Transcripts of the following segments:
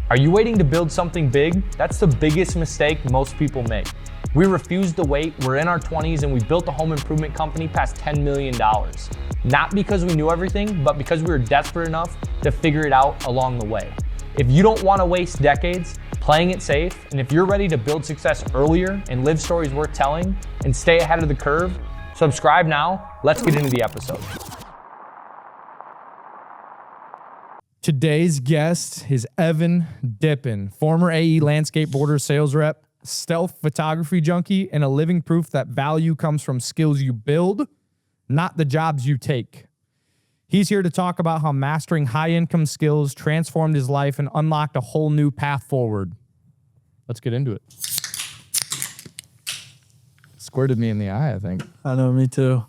Are you waiting to build something big? That's the biggest mistake most people make. We refused to wait, we're in our 20s, and we built a home improvement company past $10 million. Not because we knew everything, but because we were desperate enough to figure it out along the way. If you don't want to waste decades playing it safe, and if you're ready to build success earlier and live stories worth telling and stay ahead of the curve, subscribe now. Let's get into the episode. Today's guest is Evan Dippin, former AE landscape border sales rep, stealth photography junkie, and a living proof that value comes from skills you build, not the jobs you take. He's here to talk about how mastering high-income skills transformed his life and unlocked a whole new path forward. Let's get into it. Squirted me in the eye, I think. I know, me too.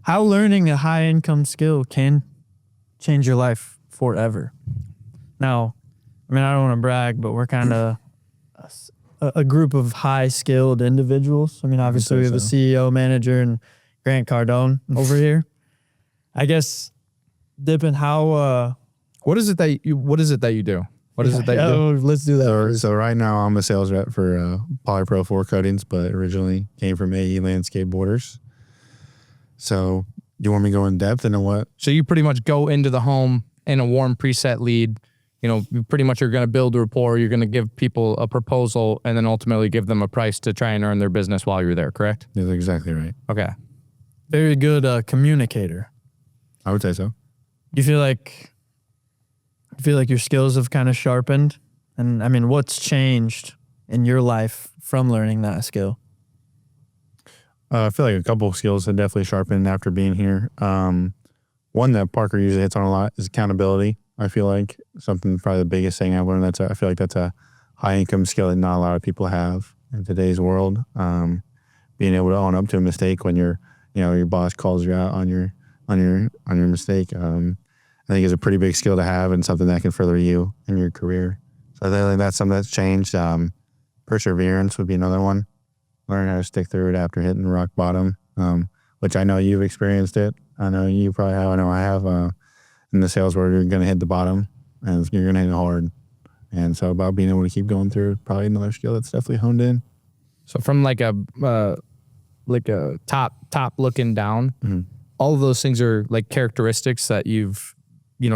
How learning a high-income skill can change your life forever. Now, I mean, I don't want to brag, but we're kind of a group of high-skilled individuals. I mean, obviously we have a CEO, manager, and Grant Cardone over here. I guess, Dippin, how? What is it that you do? What is it that you do? Let's do that. So right now I'm a sales rep for Polypro 4 Coatings, but originally came from AE Landscape Borders. So you want me to go in depth into what? So you pretty much go into the home in a warm preset lead. You know, you pretty much are going to build a rapport. You're going to give people a proposal and then ultimately give them a price to try and earn their business while you're there, correct? That's exactly right. Okay. Very good communicator. I would say so. You feel like your skills have kind of sharpened? And I mean, what's changed in your life from learning that skill? I feel like a couple of skills have definitely sharpened after being here. One that Parker usually hits on a lot is accountability. I feel like something, probably the biggest thing I've learned. I feel like that's a high income skill that not a lot of people have in today's world. Being able to own up to a mistake when your boss calls you out on your mistake. I think is a pretty big skill to have and something that can further you in your career. So I think that's something that's changed. Perseverance would be another one. Learn how to stick through it after hitting rock bottom, which I know you've experienced it. I know you probably have. I know I have. In the sales world, you're going to hit the bottom and you're going to hit it hard. And so about being able to keep going through, probably another skill that's definitely honed in. So from like a top looking down, all of those things are like characteristics that you've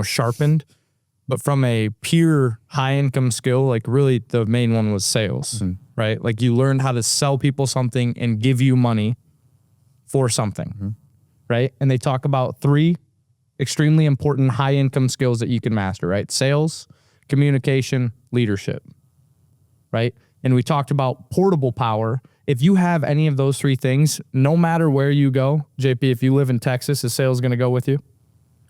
sharpened. But from a pure high income skill, like really the main one was sales, right? Like you learned how to sell people something and give you money for something, right? And they talk about 3 extremely important high income skills that you can master, right? Sales, communication, leadership, right? And we talked about portable power. If you have any of those 3 things, no matter where you go, JP, if you live in Texas, is sales going to go with you?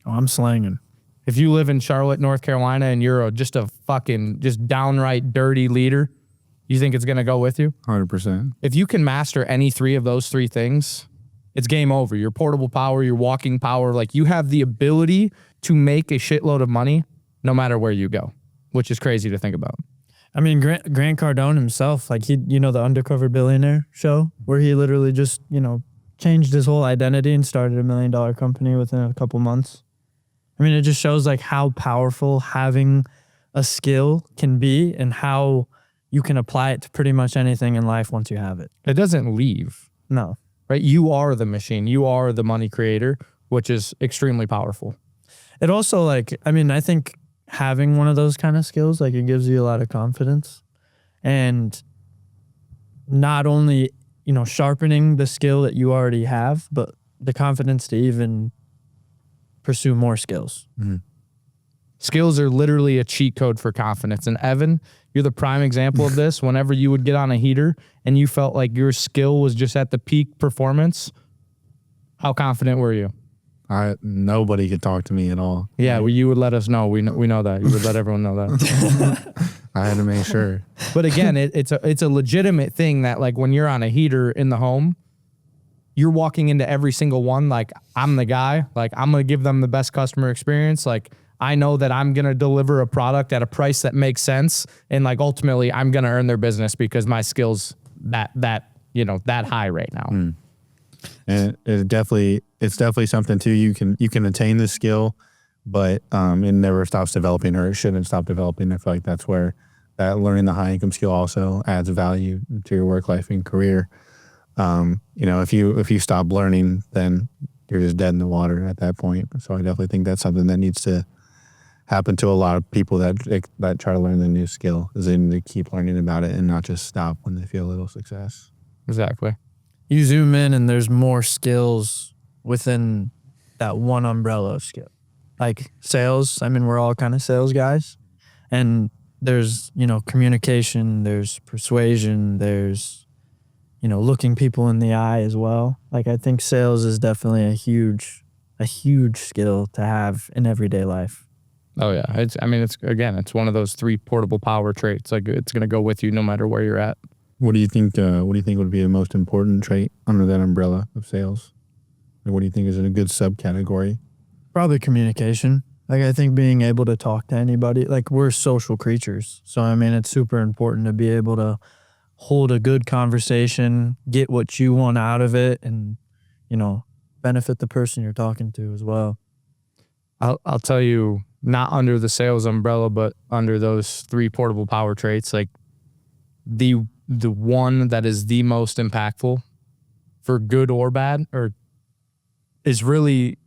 Oh, I'm slanging. If you live in Charlotte, North Carolina, and you're just downright dirty leader, you think it's going to go with you? 100%. If you can master any 3 of those 3 things, it's game over. Your portable power, your walking power, like you have the ability to make a shitload of money no matter where you go, which is crazy to think about. I mean, Grant Cardone himself, like the Undercover Billionaire show where he literally just, changed his whole identity and started $1 million company within a couple months. I mean, it just shows like how powerful having a skill can be and how you can apply it to pretty much anything in life once you have it. It doesn't leave. No. Right? You are the machine. You are the money creator, which is extremely powerful. It also I think having one of those kind of skills, like it gives you a lot of confidence and not only, sharpening the skill that you already have, but the confidence to even pursue more skills. Skills are literally a cheat code for confidence. And Evan, you're the prime example of this. Whenever you would get on a heater and you felt like your skill was just at the peak performance, how confident were you? Nobody could talk to me at all. Yeah, well, you would let us know. We know that. You would let everyone know that. I had to make sure. But again, it's a legitimate thing that like when you're on a heater in the home, you're walking into every single one like, I'm the guy. Like, I'm going to give them the best customer experience. Like, I know that I'm going to deliver a product at a price that makes sense. And like, ultimately, I'm going to earn their business because my skill's that high right now. And it's definitely something too. You can attain this skill but it never stops developing, or it shouldn't stop developing. I feel like that's where that learning the high income skill also adds value to your work life and career. If you stop learning, then you're just dead in the water at that point. So I definitely think that's something that needs to happen to a lot of people that try to learn the new skill, is they need to keep learning about it and not just stop when they feel a little success. Exactly. You zoom in and there's more skills within that one umbrella of skill. Like sales, I mean, we're all kind of sales guys. And there's, communication, there's persuasion, there's, looking people in the eye as well. Like I think sales is definitely a huge skill to have in everyday life. Oh yeah. It's one of those 3 portable power traits. Like it's going to go with you no matter where you're at. What do you think would be the most important trait under that umbrella of sales? Like, what do you think is in a good subcategory? Probably communication. Like I think being able to talk to anybody, like we're social creatures. So I mean, it's super important to be able to hold a good conversation, get what you want out of it, and, benefit the person you're talking to as well. I'll tell you, not under the sales umbrella, but under those 3 portable power traits, like the one that is the most impactful for good or bad, or is really,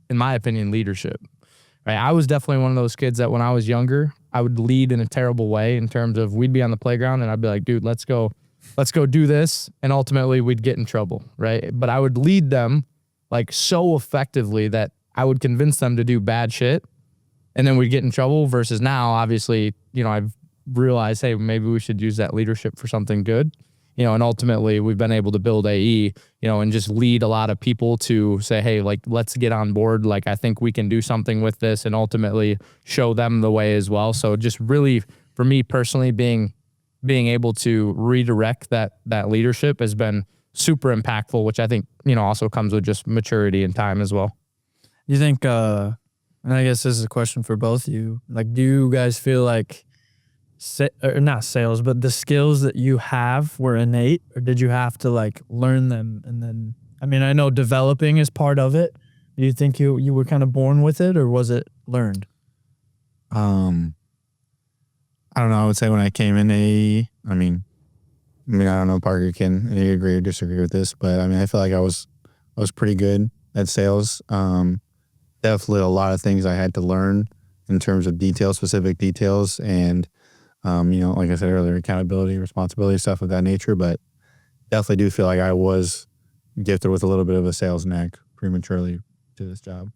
in my opinion, leadership. Right? I was definitely one of those kids that when I was younger, I would lead in a terrible way in terms of we'd be on the playground and I'd be like, dude, let's go do this. And ultimately we'd get in trouble. Right. But I would lead them like so effectively that I would convince them to do bad shit. And then we'd get in trouble versus now, obviously, I've realized, hey, maybe we should use that leadership for something good. And ultimately we've been able to build AE, and just lead a lot of people to say, hey, like, let's get on board. Like, I think we can do something with this, and ultimately show them the way as well. So just really, for me personally, being able to redirect that leadership has been super impactful, which I think, also comes with just maturity and time as well. You think, and I guess this is a question for both of you, like, do you guys feel like or not sales, but the skills that you have were innate, or did you have to like learn them? And then, I mean, I know developing is part of it. Do you think you were kind of born with it, or was it learned? I don't know. I would say when I came in AE, I don't know, Parker can you agree or disagree with this, but I feel like I was pretty good at sales. Definitely a lot of things I had to learn in terms of specific details, and like I said earlier, accountability, responsibility, stuff of that nature. But definitely do feel like I was gifted with a little bit of a sales knack prematurely to this job.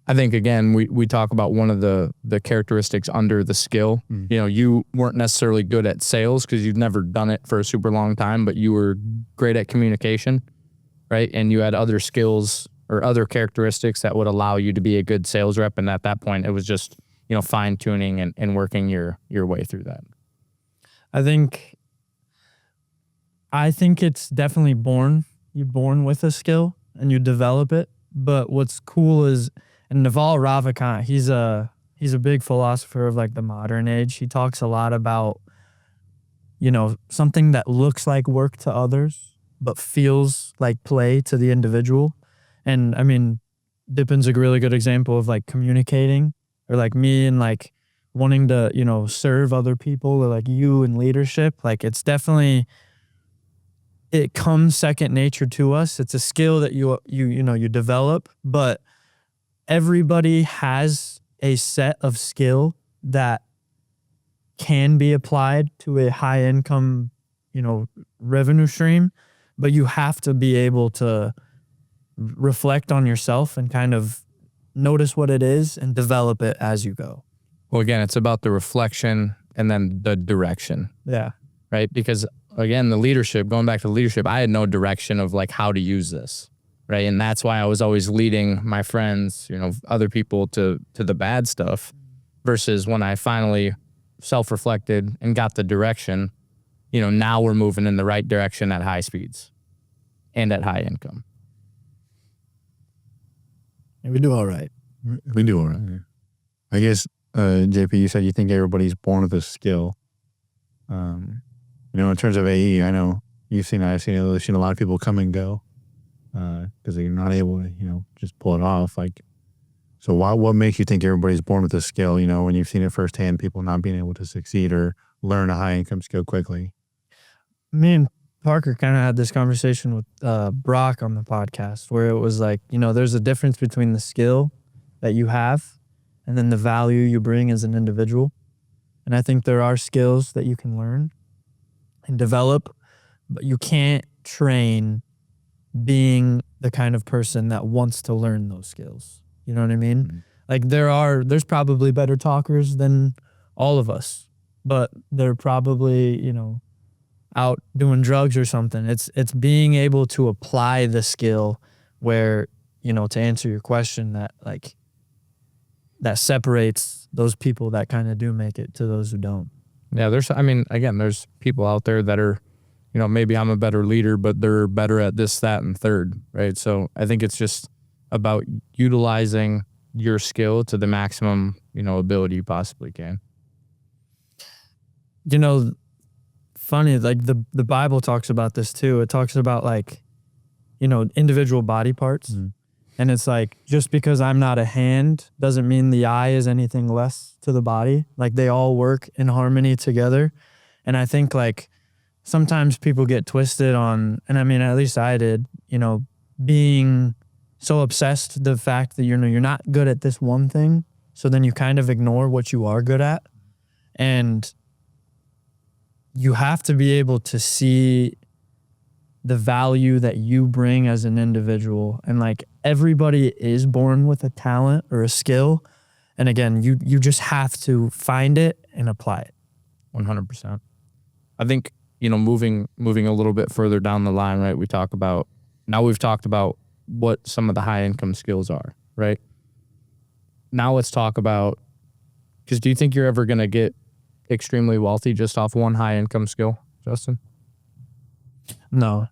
I think, again, we talk about one of the characteristics under the skill. Mm-hmm. You weren't necessarily good at sales because you've never done it for a super long time, but you were great at communication, right? And you had other skills or other characteristics that would allow you to be a good sales rep. And at that point, it was just, fine tuning and working your way through that. I think it's definitely you're born with a skill and you develop it. But what's cool is, and Naval Ravikant, he's a big philosopher of like the modern age. He talks a lot about, something that looks like work to others, but feels like play to the individual. And I mean, Dippin's a really good example of like communicating, or like me and like wanting to, serve other people, or like you in leadership. Like it's definitely, it comes second nature to us. It's a skill that you develop, but everybody has a set of skill that can be applied to a high income, revenue stream, but you have to be able to reflect on yourself and kind of notice what it is and develop it as you go. Well, again, it's about the reflection and then the direction. Yeah. Right? Because again, going back to leadership, I had no direction of like how to use this. Right. And that's why I was always leading my friends, other people to the bad stuff, versus when I finally self-reflected and got the direction, now we're moving in the right direction at high speeds and at high income. And we do all right. We do all right. I guess, JP, you said you think everybody's born with a skill. In terms of AE, I know I've seen a lot of people come and go because they're not able to, just pull it off. Like, So what makes you think everybody's born with this skill, you know, when you've seen it firsthand, people not being able to succeed or learn a high income skill quickly? Me and Parker kind of had this conversation with Brock on the podcast where it was like, you know, there's a difference between the skill that you have and then the value you bring as an individual. And I think there are skills that you can learn and develop, but you can't train being the kind of person that wants to learn those skills. You know what I mean? Mm-hmm. Like there's probably better talkers than all of us, but they're probably, you know, out doing drugs or something. It's being able to apply the skill where, you know, to answer your question, that separates those people that kind of do make it to those who don't. Yeah, there's people out there that are, you know, maybe I'm a better leader, but they're better at this, that, and third, right? So I think it's just about utilizing your skill to the maximum, you know, ability you possibly can. You know, funny, like the Bible talks about this too. It talks about like, you know, individual body parts. Mm-hmm. And it's like, just because I'm not a hand doesn't mean the eye is anything less to the body. Like they all work in harmony together. And I think like sometimes people get twisted on, and I mean, at least I did, you know, being so obsessed with the fact that, you know, you're not good at this one thing. So then you kind of ignore what you are good at. And you have to be able to see the value that you bring as an individual. And like everybody is born with a talent or a skill. And again, you just have to find it and apply it. 100%. I think, you know, moving a little bit further down the line, right? We've talked about what some of the high income skills are, right? Now let's talk about, because do you think you're ever going to get extremely wealthy just off one high income skill, Justin? No.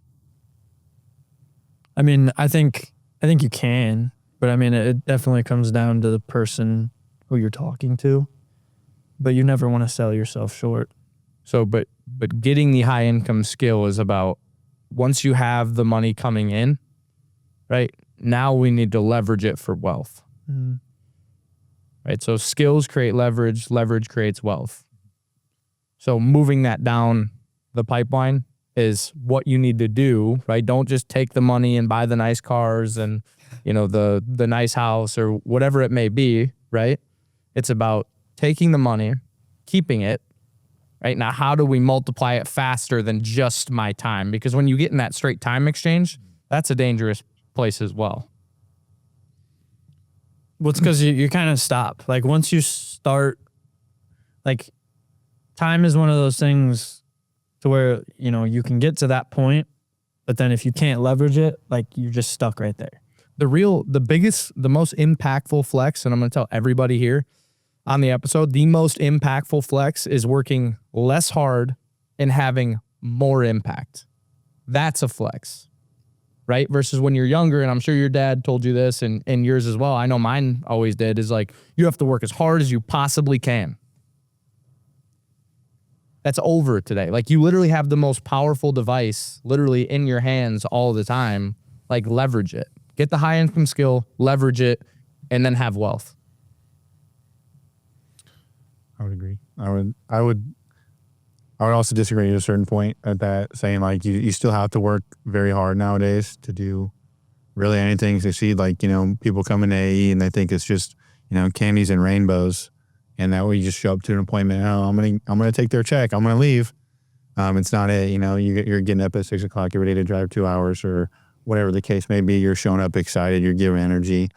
I mean, I think you can, but I mean, it definitely comes down to the person who you're talking to, but you never want to sell yourself short. So, but getting the high income skill is about once you have the money coming in, right? Now we need to leverage it for wealth. Mm-hmm. Right? So skills create leverage creates wealth. So moving that down the pipeline is what you need to do, right? Don't just take the money and buy the nice cars and, you know, the nice house or whatever it may be, right? It's about taking the money, keeping it, right? Now, how do we multiply it faster than just my time? Because when you get in that straight time exchange, that's a dangerous place as well. Well, it's because you kind of stop. Like once you start, like time is one of those things to where, you know, you can get to that point, but then if you can't leverage it, like you're just stuck right there. The most impactful flex, and I'm going to tell everybody here on the episode, the most impactful flex is working less hard and having more impact. That's a flex, right? Versus when you're younger, and I'm sure your dad told you this and yours as well. I know mine always did, is like, you have to work as hard as you possibly can. That's over today. Like you literally have the most powerful device literally in your hands all the time. Like leverage it. Get the high income skill, leverage it, and then have wealth. I would agree. I would also disagree at a certain point at that, saying like you still have to work very hard nowadays to do really anything to succeed. Like, you know, people come into AE and they think it's just, you know, candies and rainbows. And that way you just show up to an appointment. Oh, I'm gonna take their check. I'm gonna leave. It's not you know, you're getting up at 6 o'clock every day to drive 2 hours or whatever the case may be. You're showing up excited. You're giving energy.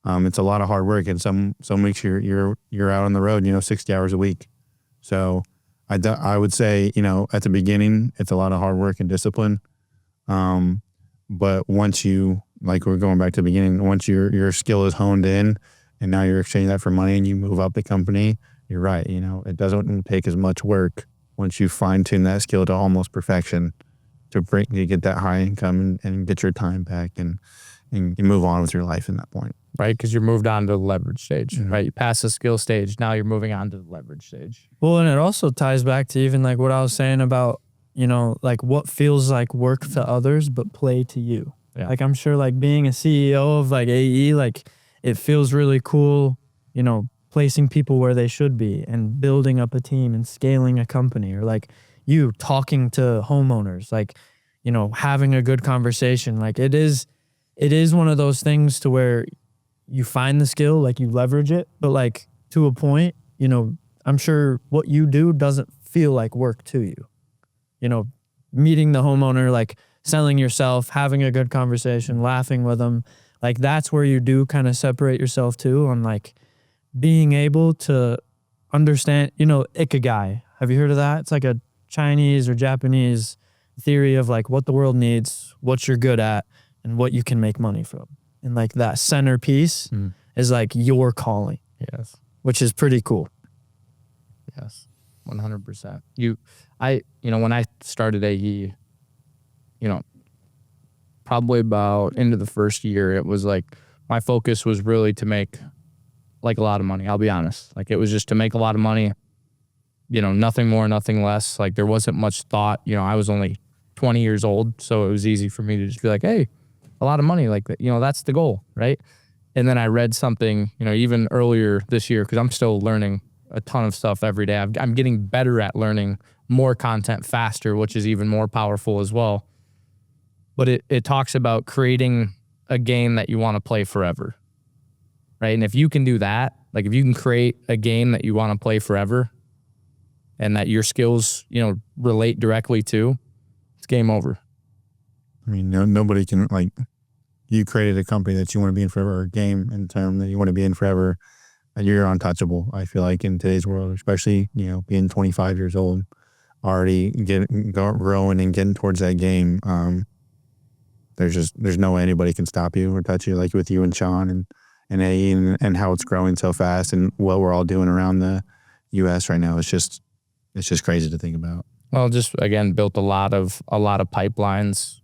It's a lot of hard work, and some weeks you're out on the road, you know, 60 hours a week. So I would say, you know, at the beginning it's a lot of hard work and discipline. But once you, like we're going back to the beginning, once your skill is honed in, and now you're exchanging that for money and you move up the company, you're right. You know, it doesn't take as much work once you fine tune that skill to almost perfection to get that high income and get your time back and move on with your life in that point. Right, because you're moved on to the leverage stage, mm-hmm. right? You pass the skill stage, now you're moving on to the leverage stage. Well, and it also ties back to even like what I was saying about, you know, like what feels like work to others but play to you. Yeah. Like I'm sure like being a CEO of like AE, like it feels really cool, you know, placing people where they should be and building up a team and scaling a company, or like you talking to homeowners, like, you know, having a good conversation. Like it is one of those things to where you find the skill, like you leverage it, but like to a point, you know, I'm sure what you do doesn't feel like work to you. You know, meeting the homeowner, like selling yourself, having a good conversation, laughing with them, like that's where you do kind of separate yourself too, on like being able to understand, you know, ikigai. Have you heard of that? It's like a Chinese or Japanese theory of like what the world needs, what you're good at, and what you can make money from. And like that centerpiece is like your calling. Yes. Which is pretty cool. Yes. 100%. You know, when I started AE, you know, probably about into the first year, it was like my focus was really to make like a lot of money. I'll be honest. Like it was just to make a lot of money, you know, nothing more, nothing less. Like there wasn't much thought. You know, I was only 20 years old, so it was easy for me to just be like, hey, a lot of money, like, you know, that's the goal, right? And then I read something, you know, even earlier this year, because I'm still learning a ton of stuff every day. I'm getting better at learning more content faster, which is even more powerful as well. But it talks about creating a game that you want to play forever, right? And if you can do that, like if you can create a game that you want to play forever and that your skills, you know, relate directly to, it's game over. I mean, nobody can, like, you created a company that you want to be in forever, or a game in term that you want to be in forever, and you're untouchable. I feel like in today's world, especially, you know, being 25 years old, already growing and getting towards that game. There's no way anybody can stop you or touch you, like with you and Sean and AE and how it's growing so fast and what we're all doing around the U.S. right now. It's just crazy to think about. Well, just again, built a lot of pipelines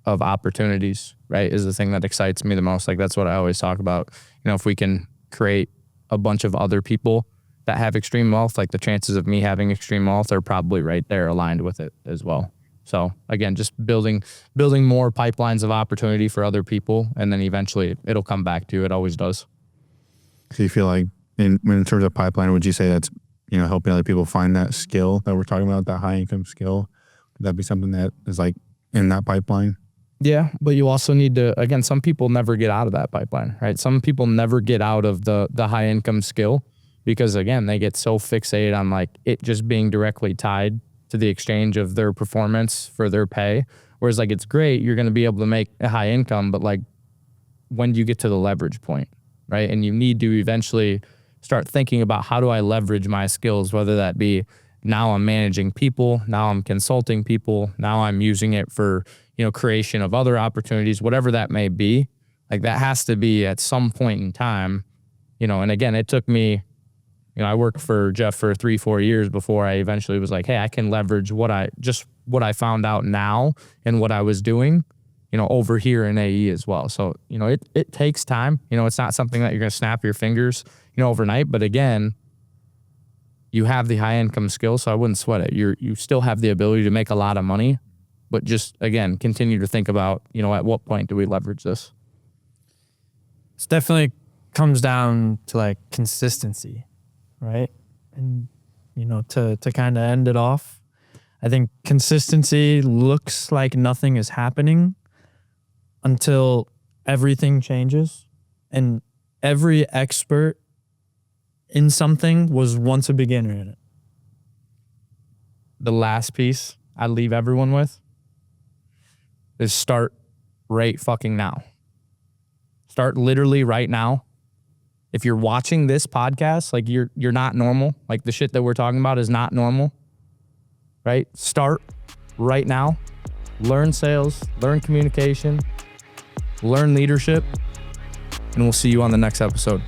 of opportunities, right, is the thing that excites me the most. Like that's what I always talk about. You know, if we can create a bunch of other people that have extreme wealth, like the chances of me having extreme wealth are probably right there aligned with it as well. So again, just building more pipelines of opportunity for other people, and then eventually it'll come back to you. It always does. So you feel like in terms of pipeline, would you say that's, you know, helping other people find that skill that we're talking about, that high income skill? Could that be something that is like in that pipeline? Yeah, but you also need to, again, some people never get out of that pipeline, right? Some people never get out of the high income skill because, again, they get so fixated on like it just being directly tied to the exchange of their performance for their pay. Whereas like it's great, you're going to be able to make a high income, but like when do you get to the leverage point, right? And you need to eventually start thinking about how do I leverage my skills, whether that be now I'm managing people, now I'm consulting people, now I'm using it for, you know, creation of other opportunities, whatever that may be. Like that has to be at some point in time, you know. And again, it took me, you know, I worked for Jeff for 3-4 years before I eventually was like, hey, I can leverage what I found out now and what I was doing, you know, over here in AE as well. So, you know, it takes time. You know, it's not something that you're going to snap your fingers, you know, overnight. But again, you have the high income skill, so I wouldn't sweat it. You still have the ability to make a lot of money, but just, again, continue to think about, you know, at what point do we leverage this? It definitely comes down to like consistency, right? And, you know, to kind of end it off, I think consistency looks like nothing is happening until everything changes. And every expert in something was once a beginner in it. The last piece I leave everyone with is start right fucking now. Start literally right now. If you're watching this podcast, like you're not normal. Like the shit that we're talking about is not normal, right? Start right now. Learn sales, learn communication, learn leadership, and we'll see you on the next episode.